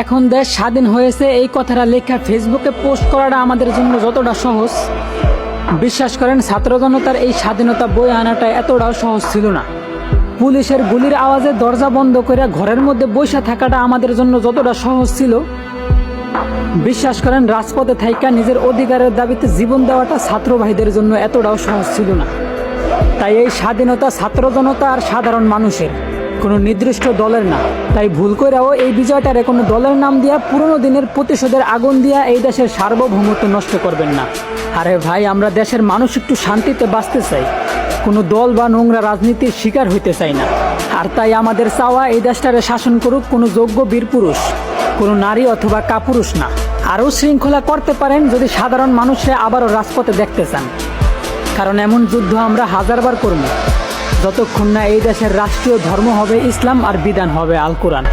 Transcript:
এখন দেশ স্বাধীন হয়েছে এই কথাটা লেখা ফেসবুকে পোস্ট করাটা আমাদের জন্য যতটা সহজ, বিশ্বাস করেন ছাত্র জনতার এই স্বাধীনতা বই আনাটা এতটাও সহজ ছিল না। পুলিশের গুলির আওয়াজে দরজা বন্ধ করে ঘরের মধ্যে বসে থাকাটা আমাদের জন্য যতটা সহজ ছিল, বিশ্বাস করেন রাজপথে থাইকা নিজের অধিকারের দাবিতে জীবন দেওয়াটা ছাত্র ভাইদের জন্য এতটাও সহজ ছিল না। তাই এই স্বাধীনতা ছাত্র জনতা আর সাধারণ মানুষের, কোনো নির্দিষ্ট দলের না। তাই ভুল করেও এই বিজয়টারে কোনো দলের নাম দিয়া পুরনো দিনের প্রতিশোধের আগুন দিয়া এই দেশের সার্বভৌমত্ব নষ্ট করবেন না। আরে ভাই, আমরা দেশের মানুষ একটু শান্তিতে বাঁচতে চাই, কোনো দল বা নোংরা রাজনীতির শিকার হইতে চাই না। আর তাই আমাদের চাওয়া এই দেশটারে শাসন করুক কোনো যোগ্য বীর পুরুষ, কোনো নারী অথবা কাপুরুষ না। আরও শৃঙ্খলা করতে পারেন যদি সাধারণ মানুষরা আবারও রাজপথে দেখতে চান, কারণ এমন যুদ্ধ আমরা হাজারবার করব যতক্ষণ না এই দেশের রাষ্ট্রীয় ধর্ম হবে ইসলাম আর বিধান হবে আল কোরআন।